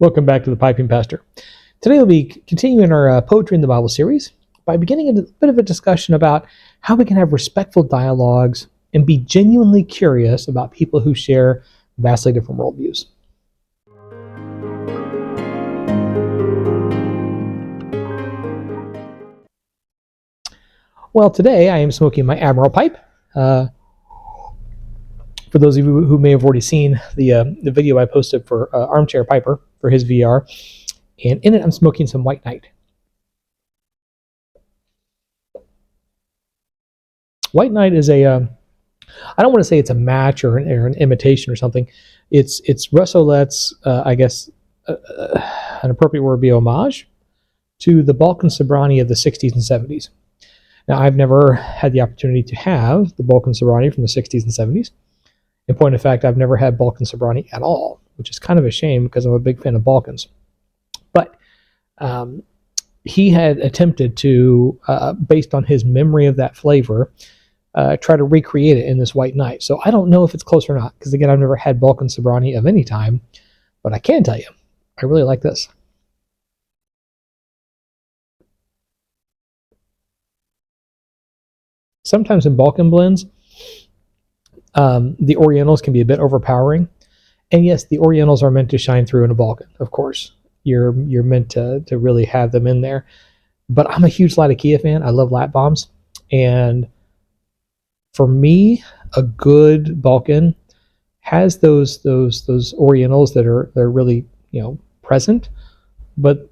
Welcome back to the Piping Pastor. Today we'll be continuing our Poetry in the Bible series by beginning a bit of a discussion about how we can have respectful dialogues and be genuinely curious about people who share vastly different worldviews. Well, today I am smoking my Admiral pipe. For those of you who may have already seen the video I posted for Armchair Piper for his VR, and in it I'm smoking some White Knight. White Knight is I don't want to say it's a match or an imitation or something. It's Russolet's, I guess, an appropriate word would be homage to the Balkan Sobranie of the 60s and 70s. Now, I've never had the opportunity to have the Balkan Sobranie from the 60s and 70s. In point of fact, I've never had Balkan Sobranie at all, which is kind of a shame because I'm a big fan of Balkans. But he had attempted to, based on his memory of that flavor, try to recreate it in this White Knight. So I don't know if it's close or not, because again, I've never had Balkan Sobranie of any time, but I can tell you, I really like this. Sometimes in Balkan blends, the Orientals can be a bit overpowering. And yes, the Orientals are meant to shine through in a Balkan, of course. You're meant to really have them in there. But I'm a huge Latakia fan. I love lat bombs. And for me, a good Balkan has those Orientals that are really, present, but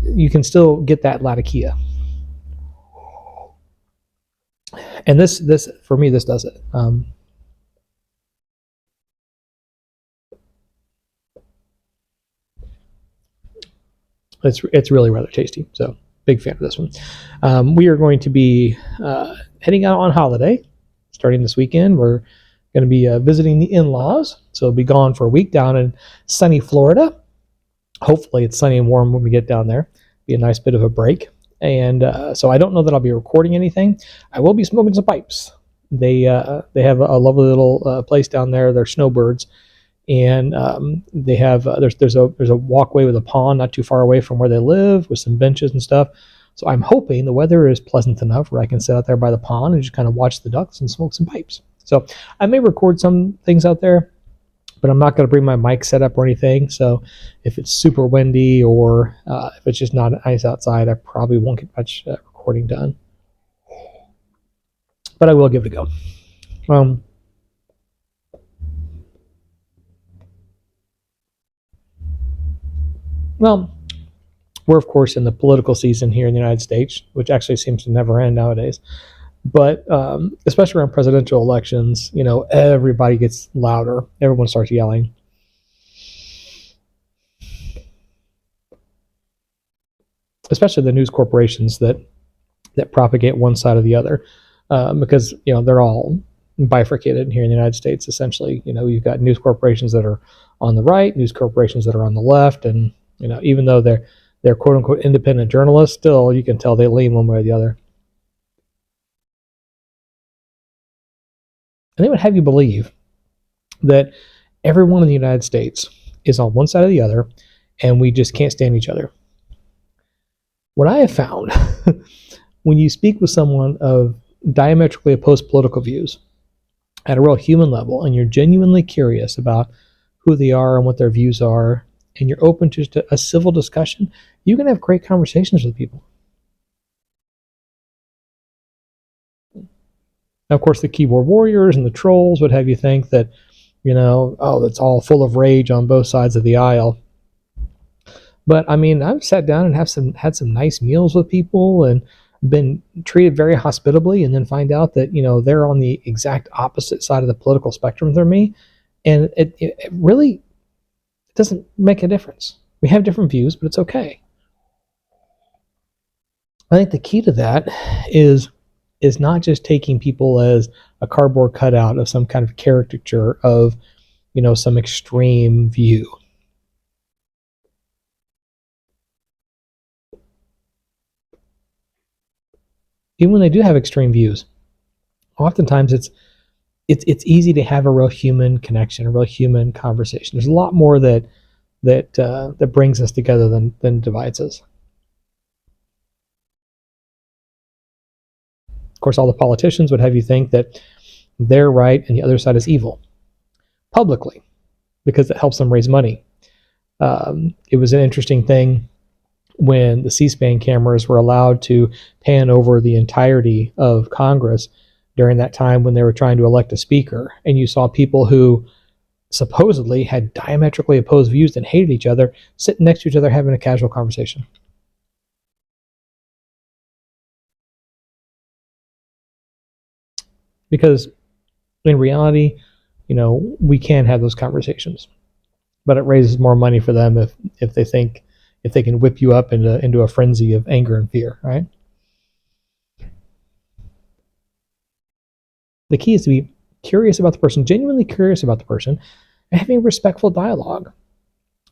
you can still get that Latakia. And this for me, this does it. It's really rather tasty. So big fan of this one. We are going to be heading out on holiday starting this weekend. We're going to be visiting the in-laws. So we'll be gone for a week down in sunny Florida. Hopefully it's sunny and warm when we get down there. Be a nice bit of a break. And so I don't know that I'll be recording anything. I will be smoking some pipes. They have a lovely little place down there. They're snowbirds. And they have there's a walkway with a pond not too far away from where they live with some benches and stuff. So I'm hoping the weather is pleasant enough where I can sit out there by the pond and just kind of watch the ducks and smoke some pipes. So I may record some things out there, but I'm not going to bring my mic set up or anything. So if it's super windy or if it's just not nice outside, I probably won't get much recording done. But I will give it a go. Well, we're, of course, in the political season here in the United States, which actually seems to never end nowadays. But especially around presidential elections, everybody gets louder. Everyone starts yelling. Especially the news corporations that propagate one side or the other, because they're all bifurcated here in the United States. Essentially, you've got news corporations that are on the right, news corporations that are on the left, and even though they're quote unquote independent journalists, still you can tell they lean one way or the other. And they would have you believe that everyone in the United States is on one side or the other, and we just can't stand each other. What I have found, when you speak with someone of diametrically opposed political views at a real human level, and you're genuinely curious about who they are and what their views are, and you're open to just a civil discussion, you can have great conversations with people. Now, of course, the keyboard warriors and the trolls would have you think that, that's all full of rage on both sides of the aisle. But I mean, I've sat down and had some nice meals with people and been treated very hospitably, and then find out that they're on the exact opposite side of the political spectrum than me, and it really doesn't make a difference. We have different views, but it's okay. I think the key to that is not just taking people as a cardboard cutout of some kind of caricature of, some extreme view. Even when they do have extreme views, oftentimes it's easy to have a real human connection, a real human conversation. There's a lot more that that brings us together than divides us. Of course, all the politicians would have you think that they're right and the other side is evil, publicly, because it helps them raise money. It was an interesting thing when the C-SPAN cameras were allowed to pan over the entirety of Congress during that time when they were trying to elect a speaker, and you saw people who supposedly had diametrically opposed views and hated each other sitting next to each other having a casual conversation. Because in reality, we can have those conversations, but it raises more money for them if they think if they can whip you up into a frenzy of anger and fear, right? The key is to be curious about the person, genuinely curious about the person, and having a respectful dialogue.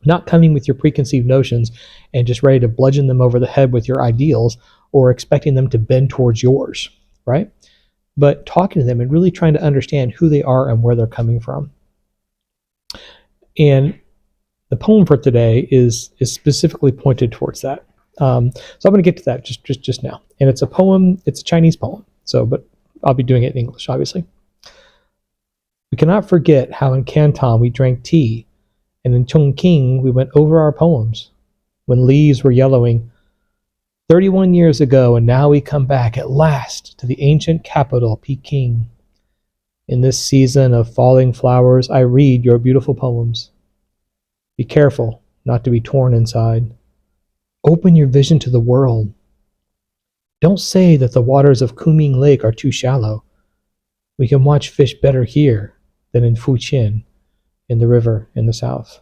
Not coming with your preconceived notions and just ready to bludgeon them over the head with your ideals or expecting them to bend towards yours, right? But talking to them and really trying to understand who they are and where they're coming from. And the poem for today is specifically pointed towards that. So I'm going to get to that just now. And it's a poem. It's a Chinese poem. But I'll be doing it in English, obviously. We cannot forget how in Canton we drank tea, and in Chongqing we went over our poems when leaves were yellowing 31 years ago, and now we come back at last to the ancient capital, Peking. In this season of falling flowers, I read your beautiful poems. Be careful not to be torn inside. Open your vision to the world. Don't say that the waters of Kunming Lake are too shallow. We can watch fish better here than in Fujian, in the river in the south.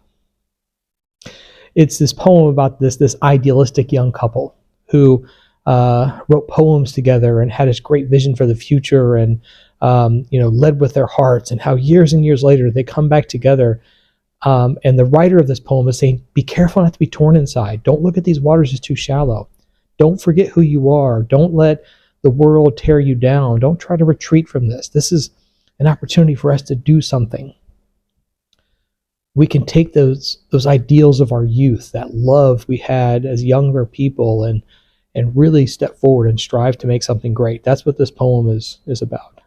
It's this poem about this idealistic young couple who wrote poems together and had this great vision for the future and led with their hearts, and how years and years later they come back together. And the writer of this poem is saying, be careful not to be torn inside. Don't look at these waters as too shallow. Don't forget who you are. Don't let the world tear you down. Don't try to retreat from this. This is an opportunity for us to do something. We can take those ideals of our youth, that love we had as younger people, and really step forward and strive to make something great. That's what this poem is about.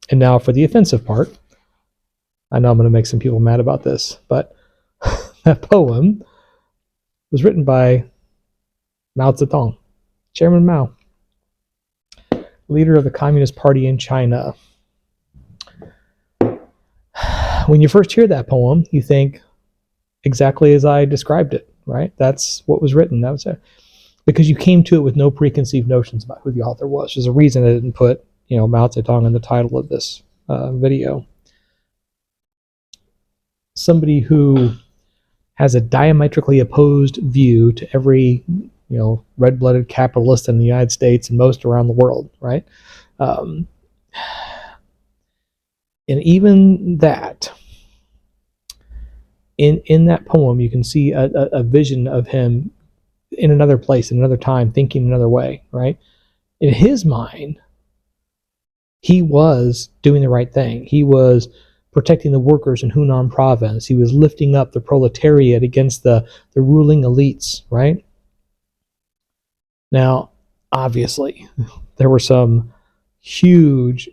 And now for the offensive part. I know I'm going to make some people mad about this, but that poem was written by Mao Zedong, Chairman Mao, leader of the Communist Party in China. When you first hear that poem, you think exactly as I described it, right? That's what was written. That was it. Because you came to it with no preconceived notions about who the author was. There's a reason I didn't put Mao Zedong in the title of this video. Somebody who has a diametrically opposed view to every red-blooded capitalist in the United States and most around the world, right? And even that, in that poem, you can see a vision of him in another place, in another time, thinking another way, right? In his mind, he was doing the right thing. He was protecting the workers in Hunan province. He was lifting up the proletariat against the ruling elites, right? Now, obviously, there were some huge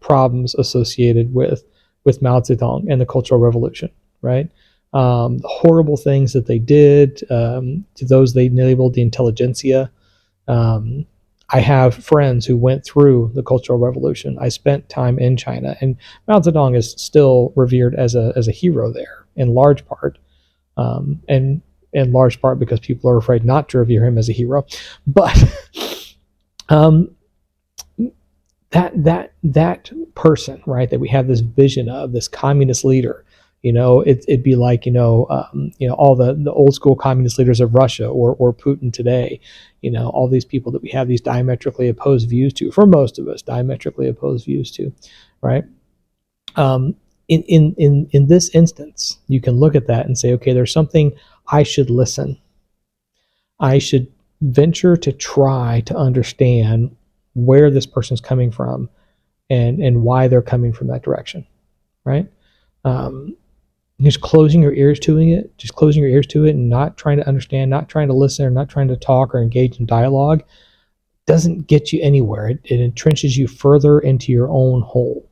problems associated with Mao Zedong and the Cultural Revolution, right? The horrible things that they did to those they labeled the intelligentsia. I have friends who went through the Cultural Revolution. I spent time in China, and Mao Zedong is still revered as a hero there, in large part, and in large part because people are afraid not to revere him as a hero. But that person, right, that we have this vision of, this communist leader, it'd be like all the old school communist leaders of Russia or Putin today, all these people that we have these diametrically opposed views to, for most of us, diametrically opposed views to, right? In this instance, you can look at that and say, okay, there's something I should listen. I should venture to try to understand where this person's coming from and why they're coming from that direction, right? Just closing your ears to it, and not trying to understand, not trying to listen, or not trying to talk or engage in dialogue doesn't get you anywhere. It entrenches you further into your own hole.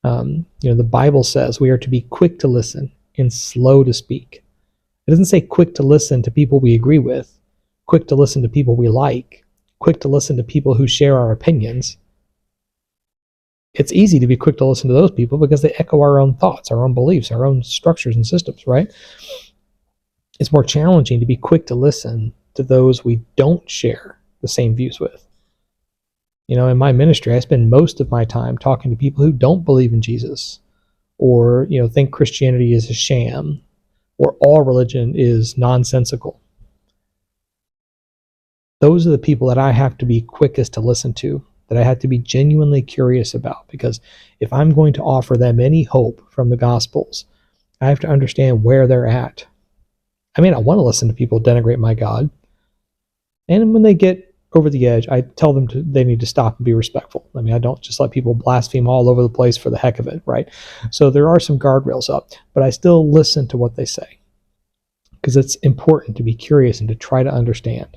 The Bible says we are to be quick to listen and slow to speak. It doesn't say quick to listen to people we agree with, quick to listen to people we like, quick to listen to people who share our opinions. It's easy to be quick to listen to those people because they echo our own thoughts, our own beliefs, our own structures and systems, right? It's more challenging to be quick to listen to those we don't share the same views with. In my ministry, I spend most of my time talking to people who don't believe in Jesus, or think Christianity is a sham, or all religion is nonsensical. Those are the people that I have to be quickest to listen to, that I have to be genuinely curious about, because if I'm going to offer them any hope from the Gospels, I have to understand where they're at. I mean, I want to listen to people denigrate my God, and when they get over the edge, I tell them they need to stop and be respectful. I mean, I don't just let people blaspheme all over the place for the heck of it, right? So there are some guardrails up, but I still listen to what they say, because it's important to be curious and to try to understand.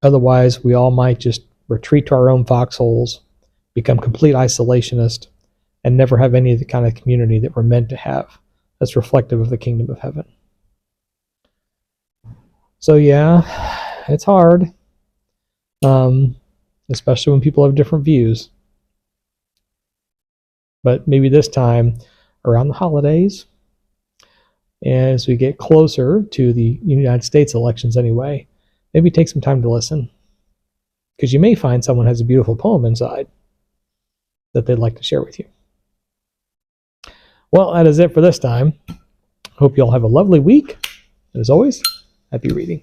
Otherwise, we all might just retreat to our own foxholes, become complete isolationists, and never have any of the kind of community that we're meant to have that's reflective of the kingdom of heaven. So yeah, it's hard. Especially when people have different views. But maybe this time, around the holidays, as we get closer to the United States elections anyway, maybe take some time to listen. Because you may find someone has a beautiful poem inside that they'd like to share with you. Well, that is it for this time. Hope you all have a lovely week. And as always, happy reading.